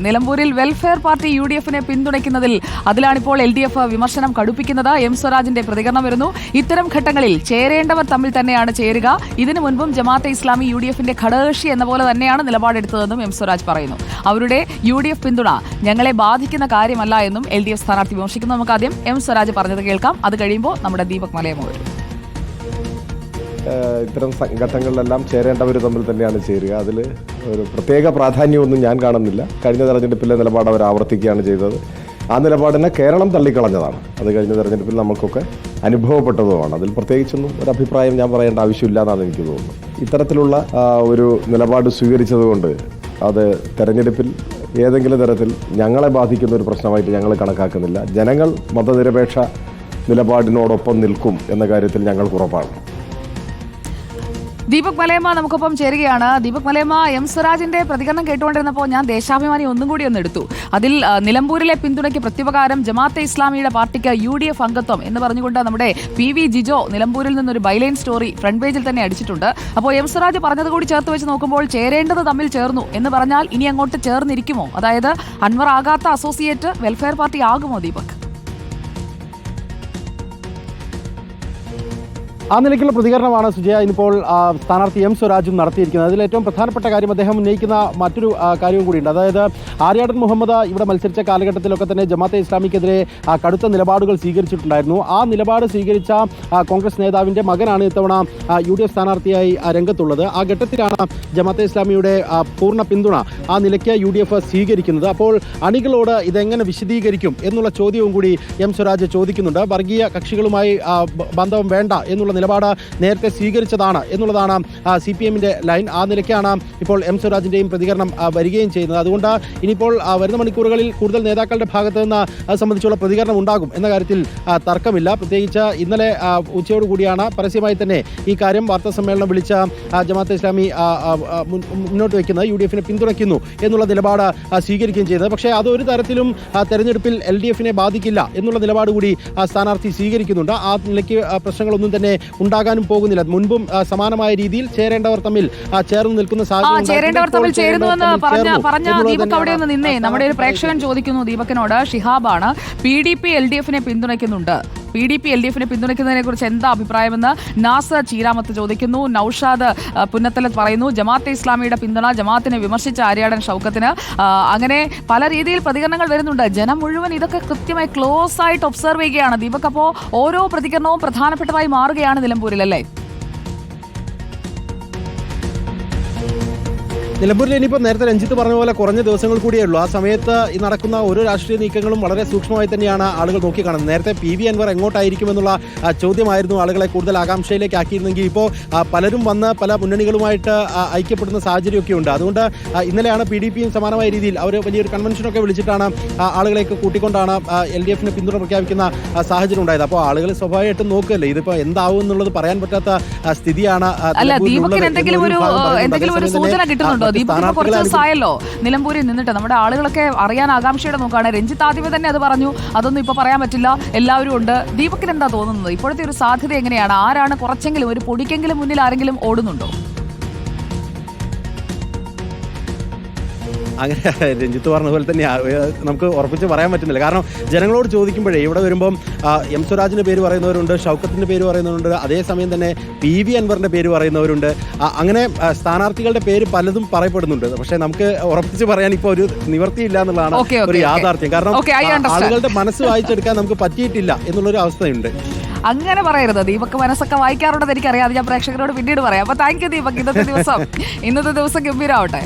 നിലമ്പൂരിൽ welfare party യു.ഡി.എഫിനെ പിന്തുണയ്ക്കുന്നതിൽ അതിലാണിപ്പോൾ LDF വിമർശനം കടുപ്പിക്കുന്നത്. M സ്വരാജിന്റെ പ്രതികരണം വരുന്നു. ഇത്തരം ഘട്ടങ്ങളിൽ ചേരേണ്ടവർ തമ്മിൽ തന്നെയാണ് ചേരുക. ഇതിനു മുൻപും ജമാഅത്തെ ഇസ്ലാമി യു.ഡി.എഫിന്റെ ഘടകകക്ഷി എന്ന പോലെ തന്നെയാണ് നിലപാടെടുത്തതെന്നും എം സ്വരാജ് പറയുന്നു. അവരുടെ യു.ഡി.എഫ് പിന്തുണ ഞങ്ങളെ ബാധിക്കുന്ന കാര്യമല്ല എന്നും എൽ.ഡി.എഫ് സ്ഥാനാർത്ഥി വിമർശിക്കുന്നു. നമുക്ക് ആദ്യം എം സ്വരാജ് പറഞ്ഞത് കേൾക്കാം. അത് കഴിയുമ്പോൾ നമ്മുടെ ദീപക് മലയമോ വരും. ഇത്തരം ഘട്ടങ്ങളിലെല്ലാം ചേരേണ്ടവർ തമ്മിൽ തന്നെയാണ് ചേരുക. അതിൽ ഒരു പ്രത്യേക പ്രാധാന്യമൊന്നും ഞാൻ കാണുന്നില്ല. കഴിഞ്ഞ തെരഞ്ഞെടുപ്പിലെ നിലപാട് അവർ ആവർത്തിക്കുകയാണ് ചെയ്തത്. ആ നിലപാടിനെ കേരളം തള്ളിക്കളഞ്ഞതാണ്. അത് കഴിഞ്ഞ തെരഞ്ഞെടുപ്പിൽ നമുക്കൊക്കെ അനുഭവപ്പെട്ടതുമാണ്. അതിൽ പ്രത്യേകിച്ചൊന്നും ഒരു അഭിപ്രായം ഞാൻ പറയേണ്ട ആവശ്യമില്ല എന്നാണ് എനിക്ക് തോന്നുന്നത്. ഇത്തരത്തിലുള്ള ഒരു നിലപാട് സ്വീകരിച്ചതുകൊണ്ട് അത് തെരഞ്ഞെടുപ്പിൽ ഏതെങ്കിലും തരത്തിൽ ഞങ്ങളെ ബാധിക്കുന്ന ഒരു പ്രശ്നമായിട്ട് ഞങ്ങൾ കണക്കാക്കുന്നില്ല. ജനങ്ങൾ മതനിരപേക്ഷ നിലപാടിനോടൊപ്പം നിൽക്കും എന്ന കാര്യത്തിൽ ഞങ്ങൾക്ക് ഉറപ്പാണ്. ദീപക് മലയമ്മ നമുക്കൊപ്പം ചേരുകയാണ്. ദീപക് മലയമ്മ, എം സ്വരാജിന്റെ പ്രതികരണം കേട്ടുകൊണ്ടിരുന്നപ്പോൾ ഞാൻ ദേശാഭിമാനി ഒന്നും കൂടി ഒന്ന് എടുത്തു. അതിൽ നിലമ്പൂരിലെ പിന്തുണയ്ക്ക് പ്രത്യുപകാരം ജമാഅത്തെ ഇസ്ലാമിയുടെ പാർട്ടിക്ക് യു.ഡി.എഫ് അംഗത്വം എന്ന് പറഞ്ഞുകൊണ്ട് നമ്മുടെ പി.വി. ജിജോ നിലമ്പൂരിൽ നിന്നൊരു ബൈലൈൻ സ്റ്റോറി ഫ്രണ്ട് പേജിൽ തന്നെ അടിച്ചിട്ടുണ്ട്. അപ്പോൾ എം സ്വരാജ് പറഞ്ഞത് കൂടി ചേർത്ത് വെച്ച് നോക്കുമ്പോൾ ചേരേണ്ടത് തമ്മിൽ ചേർന്നു എന്ന് പറഞ്ഞാൽ ഇനി അങ്ങോട്ട് ചേർന്നിരിക്കുമോ? അതായത് അൻവർ ആകാത്ത അസോസിയേറ്റ് വെൽഫെയർ പാർട്ടി ആകുമോ ദീപക്? ആ നിലയ്ക്കുള്ള പ്രതികരണമാണ് സുജയ ഇന്നിപ്പോൾ സ്ഥാനാർത്ഥി എം സ്വരാജും നടത്തിയിരിക്കുന്നത്. അതിൽ ഏറ്റവും പ്രധാനപ്പെട്ട കാര്യം അദ്ദേഹം ഉന്നയിക്കുന്ന മറ്റൊരു കാര്യവും കൂടിയുണ്ട്. അതായത് ആര്യാടൻ മുഹമ്മദ് ഇവിടെ മത്സരിച്ച കാലഘട്ടത്തിലൊക്കെ തന്നെ ജമാഅത്തെ ഇസ്ലാമിക്കെതിരെ കടുത്ത നിലപാടുകൾ സ്വീകരിച്ചിട്ടുണ്ടായിരുന്നു. ആ നിലപാട് സ്വീകരിച്ച കോൺഗ്രസ് നേതാവിൻ്റെ മകനാണ് ഇത്തവണ യു.ഡി.എഫ് സ്ഥാനാർത്ഥിയായി രംഗത്തുള്ളത്. ആ ഘട്ടത്തിലാണ് ജമാഅത്തെ ഇസ്ലാമിയുടെ പൂർണ്ണ പിന്തുണ ആ നിലയ്ക്ക് യു.ഡി.എഫ് സ്വീകരിക്കുന്നത്. അപ്പോൾ അണികളോട് ഇതെങ്ങനെ വിശദീകരിക്കും എന്നുള്ള ചോദ്യവും കൂടി എം സ്വരാജ് ചോദിക്കുന്നുണ്ട്. വർഗീയ കക്ഷികളുമായി ബന്ധം വേണ്ട എന്നുള്ള നിലപാട് നേരത്തെ സ്വീകരിച്ചതാണ് എന്നുള്ളതാണ് CPM-ന്റെ ലൈൻ. ആ നിലയ്ക്കാണ് ഇപ്പോൾ എം സ്വരാജിന്റെയും പ്രതികരണം വരികയും ചെയ്യുന്നത്. അതുകൊണ്ട് ഇനിയിപ്പോൾ വരുന്ന മണിക്കൂറുകളിൽ കൂടുതൽ നേതാക്കളുടെ ഭാഗത്ത് നിന്ന് അത് സംബന്ധിച്ചുള്ള പ്രതികരണം ഉണ്ടാകും എന്ന കാര്യത്തിൽ തർക്കമില്ല. പ്രത്യേകിച്ച് ഇന്നലെ ഉച്ചയോടുകൂടിയാണ് പരസ്യമായി തന്നെ ഈ കാര്യം വാർത്താ സമ്മേളനം വിളിച്ച ജമാഅത്തെ ഇസ്ലാമി മുന്നോട്ട് വയ്ക്കുന്നത്. യു.ഡി.എഫിനെ പിന്തുണയ്ക്കുന്നു എന്നുള്ള നിലപാട് സ്വീകരിക്കുകയും ചെയ്തത്. പക്ഷേ അതൊരു തരത്തിലും തെരഞ്ഞെടുപ്പിൽ LDF-നെ ബാധിക്കില്ല എന്നുള്ള നിലപാട് കൂടി സ്ഥാനാർത്ഥി സ്വീകരിക്കുന്നുണ്ട്. ആ നിലയ്ക്ക് പ്രശ്നങ്ങളൊന്നും തന്നെ ഉണ്ടാകാനും പോകുന്നില്ല. മുൻപും സമാനമായ രീതിയിൽ ചേരേണ്ടവർ തമ്മിൽ ചേർന്ന് നിൽക്കുന്ന ചേരേണ്ടവർ തമ്മിൽ ചേരുന്നുവെന്ന് പറഞ്ഞ ദീപക് അവിടെ ഒന്ന് നിന്നേ. നമ്മുടെ ഒരു പ്രേക്ഷകൻ ചോദിക്കുന്നു ദീപകിനോട്, ഷിഹാബാണ്, PDP LDF-നെ പിന്തുണയ്ക്കുന്നുണ്ട്. PDP LDF-നെ പിന്തുണയ്ക്കുന്നതിനെ കുറിച്ച് എന്താ അഭിപ്രായമെന്ന് നാസർ ചീരാമത്ത് ചോദിക്കുന്നു. നൌഷാദ് പുന്നത്തല പറയുന്നു ജമാഅത്തെ ഇസ്ലാമിയുടെ പിന്തുണ ജമാഅത്തിനെ വിമർശിച്ച ആര്യാടൻ ഷൗക്കത്തിന്. അങ്ങനെ പല രീതിയിൽ പ്രതികരണങ്ങൾ വരുന്നുണ്ട്. ജനം മുഴുവൻ ഇതൊക്കെ കൃത്യമായി ക്ലോസ് ആയിട്ട് ഒബ്സർവ് ചെയ്യുകയാണ് ദീപക്. അപ്പോൾ ഓരോ പ്രതികരണവും പ്രധാനപ്പെട്ടതായി മാറുകയാണ് നിലമ്പൂരിൽ, അല്ലേ? നിലമ്പൂരിൽ ഇനിയിപ്പോൾ നേരത്തെ രഞ്ജിത്ത് പറഞ്ഞ പോലെ കുറഞ്ഞ ദിവസങ്ങൾ കൂടിയേ ഉള്ളൂ. ആ സമയത്ത് ഈ നടക്കുന്ന ഓരോ രാഷ്ട്രീയ നീക്കങ്ങളും വളരെ സൂക്ഷ്മമായി തന്നെയാണ് ആളുകൾ നോക്കിക്കാണുന്നത്. നേരത്തെ PV അൻവർ എങ്ങോട്ടായിരിക്കുമെന്നുള്ള ചോദ്യമായിരുന്നു ആളുകളെ കൂടുതൽ ആകാംക്ഷയിലേക്ക് ആക്കിയിരുന്നെങ്കിൽ ഇപ്പോൾ പലരും വന്ന് പല മുന്നണികളുമായിട്ട് ഐക്യപ്പെടുന്ന സാഹചര്യമൊക്കെ ഉണ്ട്. അതുകൊണ്ട് ഇന്നലെയാണ് PDP-യും സമാനമായ രീതിയിൽ അവർ വലിയൊരു കൺവെൻഷനൊക്കെ വിളിച്ചിട്ടാണ് ആളുകളെയൊക്കെ കൂട്ടിക്കൊണ്ടാണ് LDF-ന് പിന്തുണ പ്രഖ്യാപിക്കുന്ന സാഹചര്യം ഉണ്ടായത്. അപ്പോൾ ആളുകൾ സ്വാഭാവികമായിട്ടും നോക്കുകയല്ലേ ഇതിപ്പോൾ എന്താവും എന്നുള്ളത് പറയാൻ പറ്റാത്ത സ്ഥിതിയാണ്. ദീപക് കുറച്ച് ദിവസമായല്ലോ നിലമ്പൂരിൽ നിന്നിട്ട്. നമ്മുടെ ആളുകളൊക്കെ അറിയാൻ ആകാംക്ഷയോടെ നോക്കുകയാണ്. രഞ്ജിത്ത് ആദ്യമേ തന്നെ അത് പറഞ്ഞു, അതൊന്നും ഇപ്പൊ പറയാൻ പറ്റില്ല, എല്ലാവരും ഉണ്ട്. ദീപകിന് എന്താ തോന്നുന്നത്? ഇപ്പോഴത്തെ ഒരു സാധ്യത എങ്ങനെയാണ്? ആരാണ് കുറച്ചെങ്കിലും ഒരു പൊടിക്കെങ്കിലും മുന്നിൽ ആരെങ്കിലും ഓടുന്നുണ്ടോ? അങ്ങനെ രഞ്ജിത്ത് പറഞ്ഞ പോലെ തന്നെ നമുക്ക് ഉറപ്പിച്ച് പറയാൻ പറ്റുന്നില്ല. കാരണം ജനങ്ങളോട് ചോദിക്കുമ്പോഴേ ഇവിടെ വരുമ്പം എം സ്വരാജിൻ്റെ പേര് പറയുന്നവരുണ്ട്, ഷൗക്കത്തിൻ്റെ പേര് പറയുന്നവരുണ്ട്, അതേസമയം തന്നെ PV അൻവറിൻ്റെ പേര് പറയുന്നവരുണ്ട്. അങ്ങനെ സ്ഥാനാർത്ഥികളുടെ പേര് പലതും പറയപ്പെടുന്നുണ്ട്. പക്ഷേ നമുക്ക് ഉറപ്പിച്ച് പറയാൻ ഇപ്പോൾ ഒരു നിവൃത്തിയില്ല എന്നുള്ളതാണ് ഒരു യാഥാർത്ഥ്യം. കാരണം ആളുകളുടെ മനസ്സ് വായിച്ചെടുക്കാൻ നമുക്ക് പറ്റിയിട്ടില്ല എന്നുള്ളൊരു അവസ്ഥയുണ്ട്. അങ്ങനെ പറയരുത്. ദീപക് മനസ്സൊക്കെ വായിക്കാറുണ്ടെന്ന് എനിക്കറിയാം. അത് ഞാൻ പ്രേക്ഷകരോട് പിന്നീട് പറയാം. അപ്പോൾ താങ്ക് യു ദീപക്. ഇന്നത്തെ ദിവസം ഗംഭീരമാവട്ടെ.